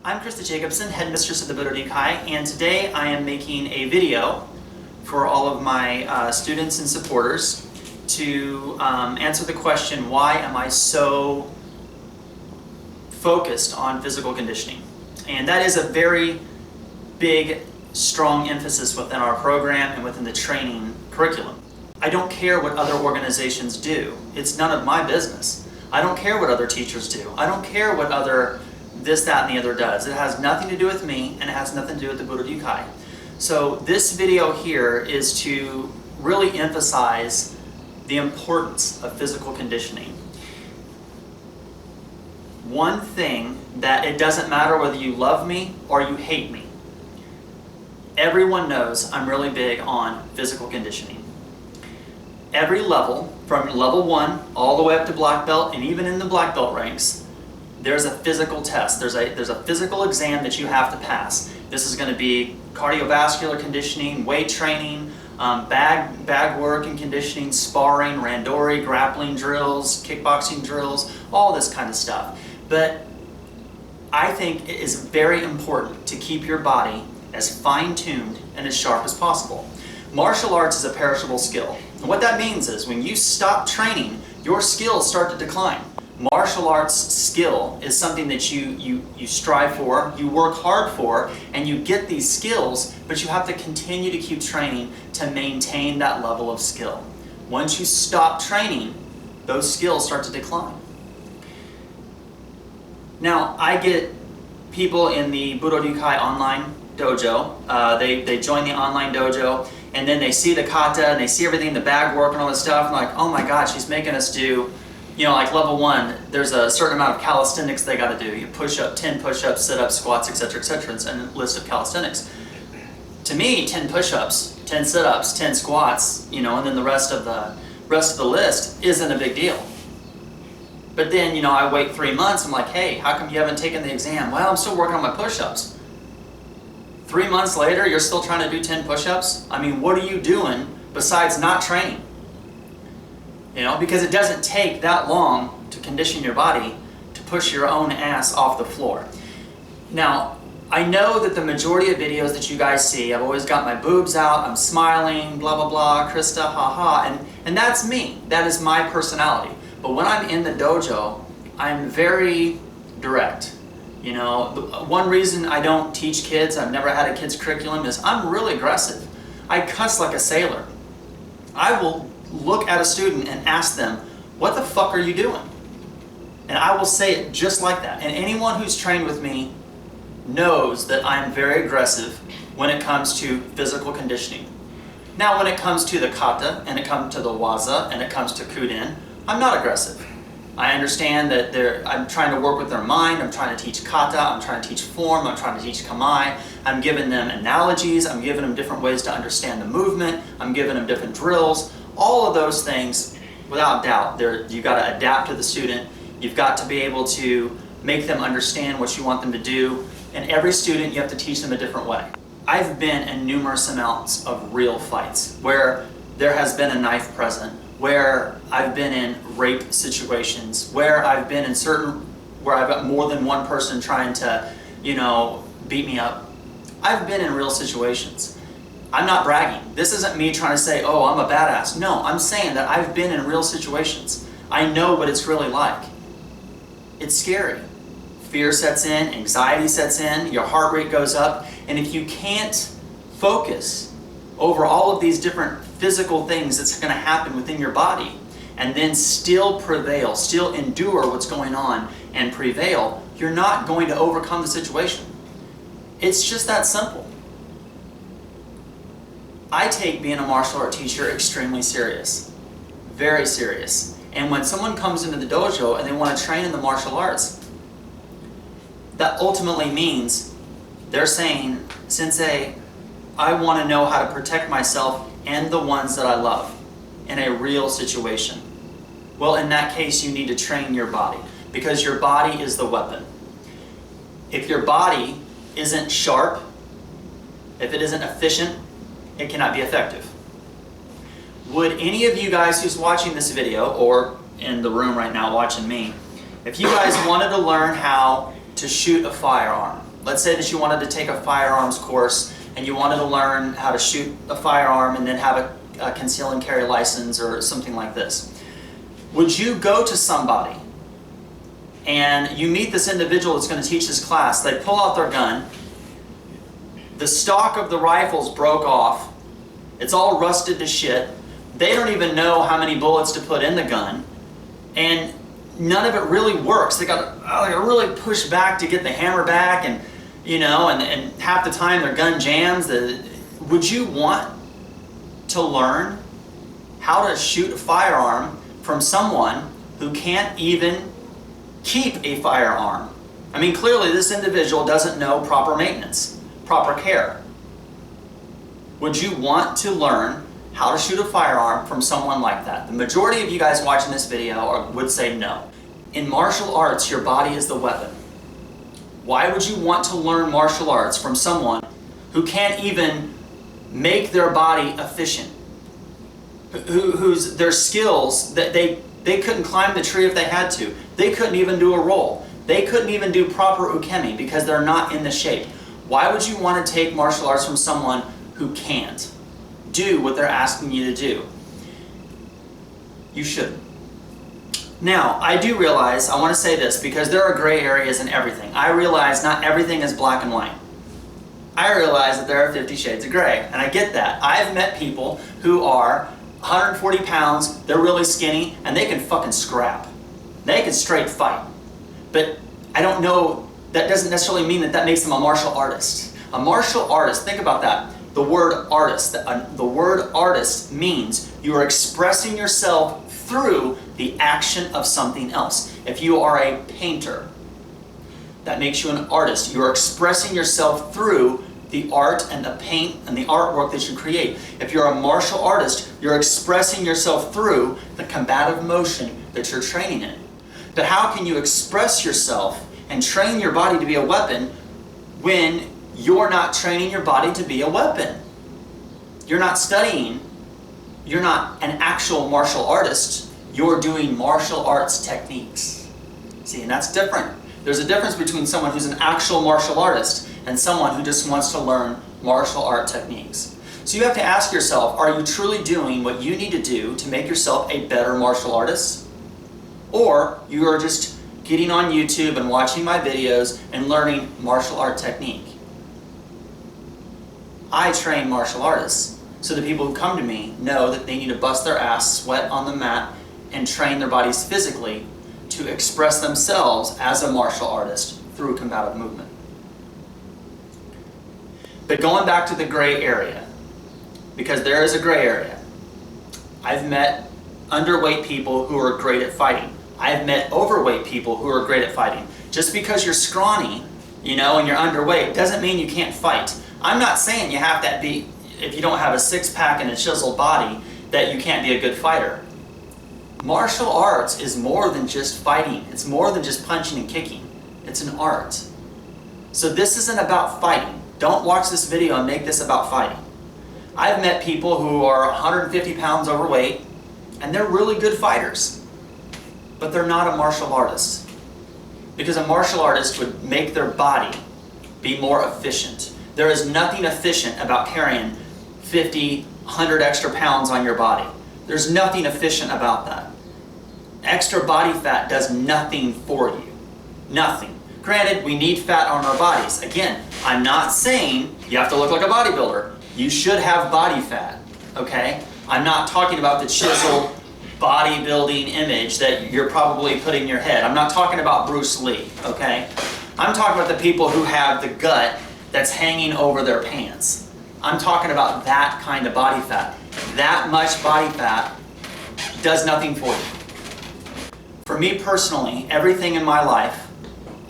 I'm Christa Jacobson, Headmistress of the Budo and today I am making a video for all of my students and supporters to answer the question, why am I so focused on physical conditioning? And that is a very big, strong emphasis within our program and within the training curriculum. I don't care what other organizations do. It's none of my business. I don't care what other teachers do. I don't care what other this, that, and the other does. It has nothing to do with me, and it has nothing to do with the Budo. So this video here is to really emphasize the importance of physical conditioning. One thing that it doesn't matter whether you love me or you hate me. Everyone knows I'm really big on physical conditioning. Every level, from level 1 all the way up to black belt, and even in the black belt ranks, there's a physical test. There's a physical exam that you have to pass. This is going to be cardiovascular conditioning, weight training, bag work and conditioning, sparring, randori, grappling drills, kickboxing drills, all this kind of stuff. But I think it is very important to keep your body as fine-tuned and as sharp as possible. Martial arts is a perishable skill. And what that means is when you stop training, your skills start to decline. Martial arts skill is something that you strive for, you work hard for, and you get these skills, but you have to continue to keep training to maintain that level of skill. Once you stop training, those skills start to decline. Now, I get people in the Budo online dojo, they join the online dojo, and then they see the kata, and they see everything, the bag work and all this stuff, and like, oh my god, she's making us do, you know, like level 1, there's a certain amount of calisthenics they got to do. You push up, 10 push-ups, sit-ups, squats, etc., it's a list of calisthenics. To me, 10 push-ups, 10 sit-ups, 10 squats, you know, and then the rest of the list isn't a big deal. But then, you know, I wait 3 months, I'm like, hey, how come you haven't taken the exam? Well, I'm still working on my push-ups. 3 months later, you're still trying to do 10 push-ups? I mean, what are you doing besides not training? You know, because it doesn't take that long to condition your body to push your own ass off the floor. Now, I know that the majority of videos that you guys see, I've always got my boobs out, I'm smiling, blah, blah, blah, Christa, ha, and that's me. That is my personality. But when I'm in the dojo, I'm very direct. You know, one reason I don't teach kids, I've never had a kids curriculum, is I'm really aggressive. I cuss like a sailor. I will look at a student and ask them, what the fuck are you doing? And I will say it just like that. And anyone who's trained with me knows that I'm very aggressive when it comes to physical conditioning. Now when it comes to the kata, and it comes to the waza, and it comes to kuden, I'm not aggressive. I understand that I'm trying to work with their mind, I'm trying to teach kata, I'm trying to teach form, I'm trying to teach kamae, I'm giving them analogies, I'm giving them different ways to understand the movement, I'm giving them different drills. All of those things, without doubt, you've got to adapt to the student, you've got to be able to make them understand what you want them to do, and every student you have to teach them a different way. I've been in numerous amounts of real fights where there has been a knife present, where I've been in rape situations, where I've been in where I've got more than one person trying to, you know, beat me up. I've been in real situations. I'm not bragging. This isn't me trying to say, oh, I'm a badass. No, I'm saying that I've been in real situations. I know what it's really like. It's scary. Fear sets in, anxiety sets in, your heart rate goes up, and if you can't focus over all of these different physical things that's going to happen within your body, and then still prevail, still endure what's going on and prevail, you're not going to overcome the situation. It's just that simple. I take being a martial art teacher extremely serious, very serious. And when someone comes into the dojo and they want to train in the martial arts, that ultimately means they're saying, Sensei, I want to know how to protect myself and the ones that I love in a real situation. Well, in that case, you need to train your body, because your body is the weapon. If your body isn't sharp, if it isn't efficient, it cannot be effective. Would any of you guys who's watching this video, or in the room right now watching me, if you guys wanted to learn how to shoot a firearm, Let's say that you wanted to take a firearms course and you wanted to learn how to shoot a firearm and then have a conceal and carry license or something like this. Would you go to somebody and you meet this individual that's going to teach this class, they pull out their gun, the stock of the rifles broke off, it's all rusted to shit, they don't even know how many bullets to put in the gun, and none of it really works. They got to really push back to get the hammer back, and and half the time their gun jams. Would you want to learn how to shoot a firearm from someone who can't even keep a firearm? I mean, clearly this individual doesn't know proper maintenance, proper care. Would you want to learn how to shoot a firearm from someone like that? The majority of you guys watching this video would say no. In martial arts, your body is the weapon. Why would you want to learn martial arts from someone who can't even make their body efficient? Whose their skills, that they couldn't climb the tree if they had to. They couldn't even do a roll. They couldn't even do proper ukemi because they're not in the shape. Why would you want to take martial arts from someone who can't do what they're asking you to do? You shouldn't. Now, I do realize, I want to say this, because there are gray areas in everything. I realize not everything is black and white. I realize that there are 50 shades of gray, and I get that. I've met people who are 140 pounds, they're really skinny, and they can fucking scrap. They can straight fight. But I don't know, that doesn't necessarily mean that makes them a martial artist. A martial artist, think about that. The word artist, the word artist means you are expressing yourself through the action of something else. If you are a painter, that makes you an artist. You are expressing yourself through the art and the paint and the artwork that you create. If you're a martial artist, you're expressing yourself through the combative motion that you're training in. But how can you express yourself and train your body to be a weapon when you're not training your body to be a weapon? You're not studying. You're not an actual martial artist. You're doing martial arts techniques. See, and that's different. There's a difference between someone who's an actual martial artist and someone who just wants to learn martial art techniques. So you have to ask yourself, are you truly doing what you need to do to make yourself a better martial artist? Or you are just getting on YouTube and watching my videos and learning martial art technique. I train martial artists, so the people who come to me know that they need to bust their ass, sweat on the mat, and train their bodies physically to express themselves as a martial artist through combative movement. But going back to the gray area, because there is a gray area. I've met underweight people who are great at fighting. I've met overweight people who are great at fighting. Just because you're scrawny, and you're underweight, doesn't mean you can't fight. I'm not saying you have to be, if you don't have a six-pack and a chiseled body, that you can't be a good fighter. Martial arts is more than just fighting. It's more than just punching and kicking. It's an art. So this isn't about fighting. Don't watch this video and make this about fighting. I've met people who are 150 pounds overweight, and they're really good fighters. But they're not a martial artist. Because a martial artist would make their body be more efficient. There is nothing efficient about carrying 50, 100 extra pounds on your body. There's nothing efficient about that. Extra body fat does nothing for you. Nothing. Granted, we need fat on our bodies. Again, I'm not saying you have to look like a bodybuilder. You should have body fat, okay? I'm not talking about the chiseled bodybuilding image that you're probably putting in your head. I'm not talking about Bruce Lee, okay? I'm talking about the people who have the gut that's hanging over their pants. I'm talking about that kind of body fat. That much body fat does nothing for you. For me personally, everything in my life,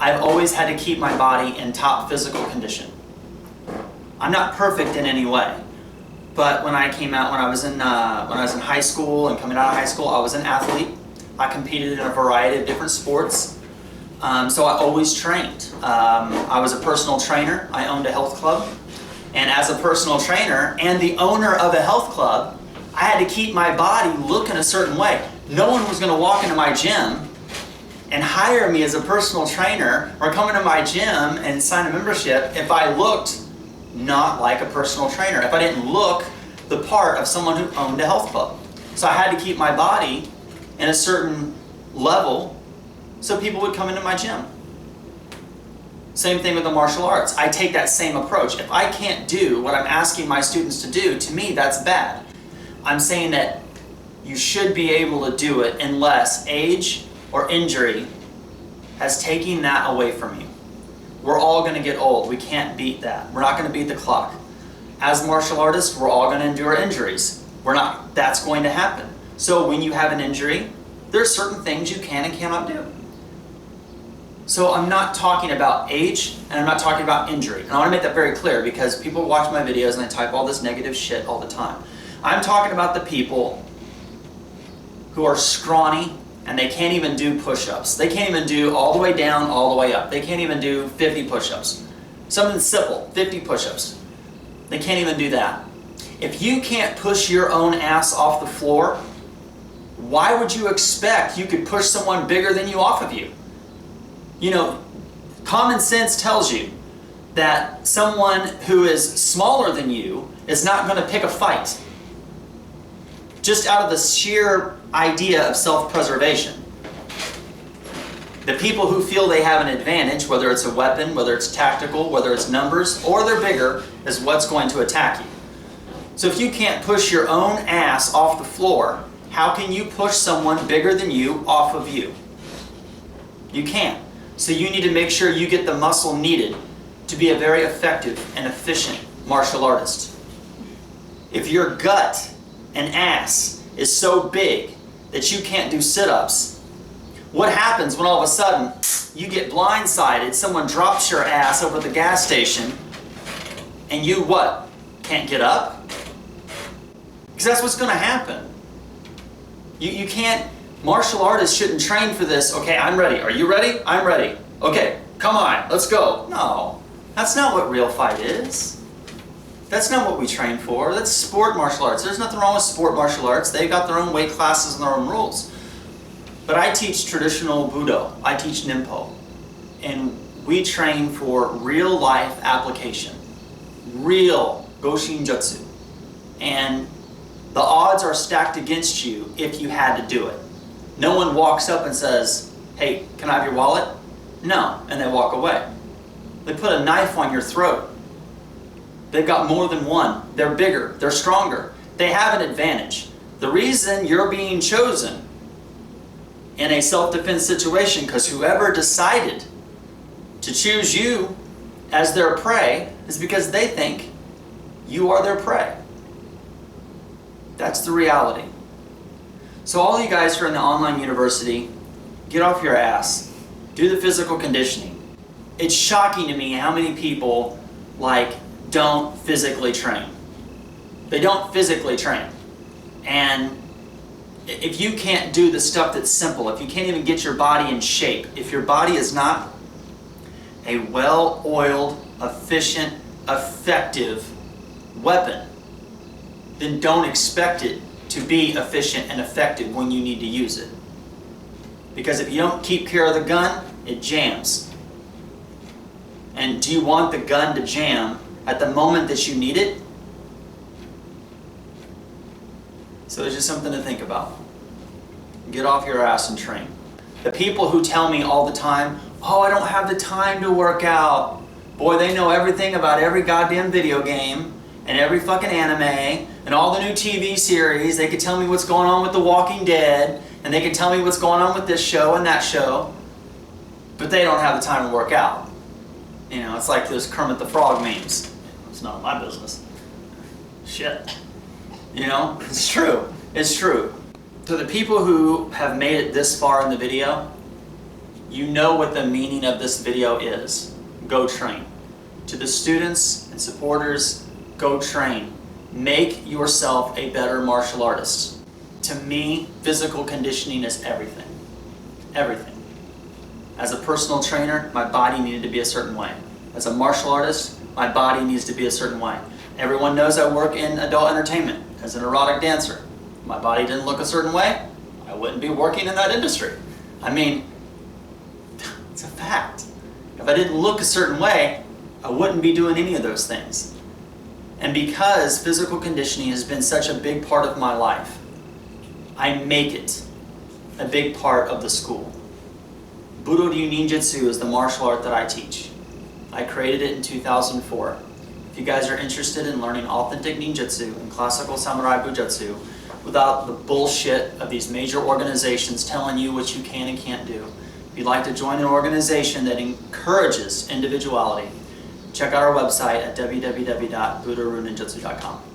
I've always had to keep my body in top physical condition. I'm not perfect in any way, but when I was in high school and coming out of high school, I was an athlete. I competed in a variety of different sports, so I always trained. I was a personal trainer. I owned a health club, and as a personal trainer and the owner of a health club, I had to keep my body looking a certain way. No one was going to walk into my gym and hire me as a personal trainer or come into my gym and sign a membership if I looked not like a personal trainer, if I didn't look the part of someone who owned a health club. So I had to keep my body in a certain level so people would come into my gym. Same thing with the martial arts. I take that same approach. If I can't do what I'm asking my students to do, to me that's bad. I'm saying that you should be able to do it unless age or injury has taken that away from you. We're all going to get old. We can't beat that. We're not going to beat the clock. As martial artists, we're all going to endure injuries. That's going to happen. So when you have an injury, there are certain things you can and cannot do. So I'm not talking about age, and I'm not talking about injury. And I want to make that very clear because people watch my videos and they type all this negative shit all the time. I'm talking about the people who are scrawny and they can't even do push-ups. They can't even do all the way down, all the way up. They can't even do 50 push-ups. Something simple, 50 push-ups. They can't even do that. If you can't push your own ass off the floor, why would you expect you could push someone bigger than you off of you? You know, common sense tells you that someone who is smaller than you is not going to pick a fight. Just out of the sheer idea of self-preservation. The people who feel they have an advantage, whether it's a weapon, whether it's tactical, whether it's numbers, or they're bigger, is what's going to attack you. So if you can't push your own ass off the floor, how can you push someone bigger than you off of you? You can't. So you need to make sure you get the muscle needed to be a very effective and efficient martial artist. If your gut and ass is so big that you can't do sit-ups, what happens when all of a sudden you get blindsided, someone drops your ass over the gas station, and you what? Can't get up? Because that's what's going to happen. You can't, martial artists shouldn't train for this. Okay, I'm ready. Are you ready? I'm ready. Okay, come on, let's go. No, that's not what real fight is. That's not what we train for. That's sport martial arts. There's nothing wrong with sport martial arts. They've got their own weight classes and their own rules. But I teach traditional Budo. I teach Ninpo. And we train for real life application. Real Goshinjutsu. And the odds are stacked against you if you had to do it. No one walks up and says, hey, can I have your wallet? No, and they walk away. They put a knife on your throat. They've got more than one. They're bigger. They're stronger. They have an advantage. The reason you're being chosen in a self-defense situation, because whoever decided to choose you as their prey is because they think you are their prey. That's the reality. So all you guys who are in the online university, get off your ass. Do the physical conditioning. It's shocking to me how many people don't physically train. They don't physically train. And if you can't do the stuff that's simple, if you can't even get your body in shape, if your body is not a well-oiled, efficient, effective weapon, then don't expect it to be efficient and effective when you need to use it. Because if you don't keep care of the gun, it jams. And do you want the gun to jam at the moment that you need it? So it's just something to think about. Get off your ass and train. The people who tell me all the time, oh, I don't have the time to work out. Boy, they know everything about every goddamn video game and every fucking anime and all the new TV series. They could tell me what's going on with The Walking Dead, and they can tell me what's going on with this show and that show, but they don't have the time to work out. You know, it's like those Kermit the Frog memes. It's none of my business. Shit. You know, it's true. It's true. To the people who have made it this far in the video, you know what the meaning of this video is. Go train. To the students and supporters, go train. Make yourself a better martial artist. To me, physical conditioning is everything. Everything. As a personal trainer, my body needed to be a certain way. As a martial artist, my body needs to be a certain way. Everyone knows I work in adult entertainment as an erotic dancer. If my body didn't look a certain way, I wouldn't be working in that industry. I mean, It's a fact. If I didn't look a certain way, I wouldn't be doing any of those things. And because physical conditioning has been such a big part of my life, I make it a big part of the school. Budo Ninjutsu is the martial art that I teach. I created it in 2004. If you guys are interested in learning authentic ninjutsu and classical samurai bujutsu without the bullshit of these major organizations telling you what you can and can't do, if you'd like to join an organization that encourages individuality, check out our website at www.budoninjutsu.com.